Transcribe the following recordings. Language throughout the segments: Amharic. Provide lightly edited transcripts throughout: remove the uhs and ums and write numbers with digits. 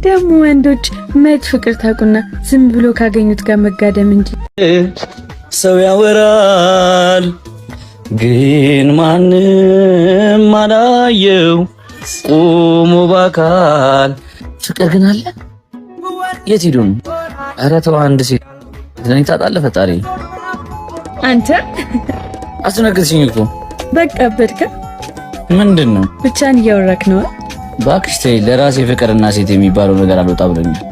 ደግሞ ወንዶች ማየት ፍቅር ታቁና ዝም ብሎ ካገኙት ጋር መጋደም እንጂ ሰው ያወራል ግን ማንም አላየው ቆሞ ባካል። ፍቅር ግን አለ። የት ሄዱ ነው? ኧረ ተው አንድ ሴት ለኔ ታጣለህ ፈጣሪ። አንተ አስነግርሽኝ እኮ በቃ በድካ ምንድን ነው? ብቻን እያወራክ ነው? እባክሽ ተይ፣ ለራሴ ፍቅርና ሴት የሚባለው ነገር አልወጣ ብሎኛል።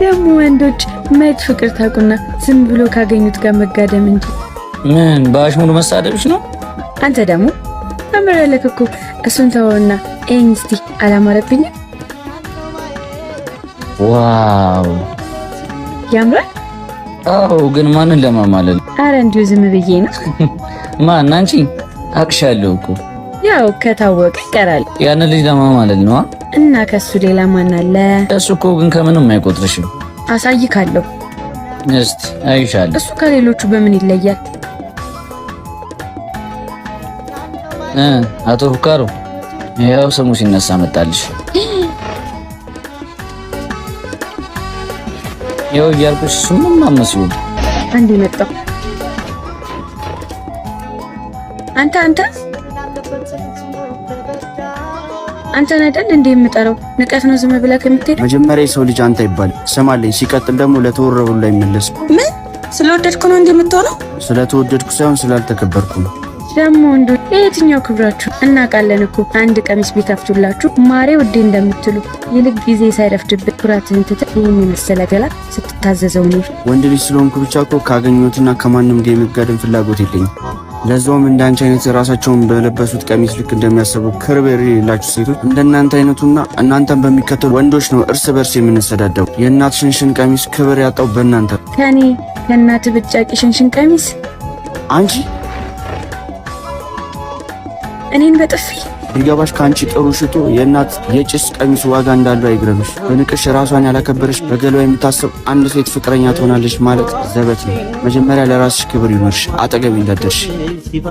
ደግሞ ወንዶች ማየት ፍቅር ታቁና ዝም ብሎ ካገኙት ጋር መጋደም እንጂ ምን በአሽሙር መሳደብሽ ነው? አንተ ደግሞ አመረለክ እኮ እሱን ተወውና እስቲ አላማረብኝም? ዋው ያምራል። አዎ ግን ማንን ለማማለል? አረ እንዲሁ ዝም ብዬ ነው። ማን? አንቺ አቅሻለሁ እኮ። ያው ከታወቀ ይቀራል። ያን ልጅ ለማማለል ነው እና ከሱ ሌላ ማን አለ? እሱ እኮ ግን ከምንም አይቆጥርሽም። አሳይካለሁ። እስቲ አይሻለሁ። እሱ ከሌሎቹ በምን ይለያል? አቶ ፉካሩ ያው ስሙ ሲነሳ መጣልሽ። ያው እያልኩሽ ስሙን ማመስሉ አንዴ መጣው። አንተ አይደል እንዴ የምጠራው? ንቀት ነው ዝም ብለህ ከምትሄድ? መጀመሪያ የሰው ልጅ አንተ ይባል ሰማለኝ። ሲቀጥል ደግሞ ለተወረበሉ ላይ መለስ። ምን ስለወደድኩ ነው እንዴ የምትሆነው? ስለተወደድኩ ሳይሆን ስላልተከበርኩ ነው። ደግሞ እንዴ የትኛው ክብራችሁ? እናውቃለን እኮ አንድ ቀሚስ ቢከፍቱላችሁ ማሬ ውዴ እንደምትሉ። ይልቅ ጊዜ ሳይረፍድብህ ኩራትህን ትተህ ይህን የመሰለ ገላ ስትታዘዘው ነው። ወንድ ልጅ ስለሆንኩ ብቻ እኮ ካገኘሁትና ከማንም ጋር የመጋደም ፍላጎት የለኝም። ለዛውም እንዳንቺ አይነት ራሳቸውን በለበሱት ቀሚስ ልክ እንደሚያስቡ ክብር የሌላችሁ ሴቶች እንደናንተ አይነቱና እናንተን በሚከተሉ ወንዶች ነው እርስ በርስ የምንሰዳደው። የእናት ሽንሽን ቀሚስ ክብር ያጣው በእናንተ። ከእናት ብጫቂ ሽንሽን ቀሚስ አንቺ እኔን በጥፊ ቢገባሽ ከአንቺ ጥሩ ሽቶ የእናት የጭስ ቀሚስ ዋጋ እንዳለው አይግረምሽ። በንቅሽ ራሷን ያላከበረሽ በገሏ የምታስብ አንድ ሴት ፍቅረኛ ትሆናለች ማለት ዘበት ነው። መጀመሪያ ለራስሽ ክብር ይኖርሽ፣ አጠገቤ እንዳትደርሽ።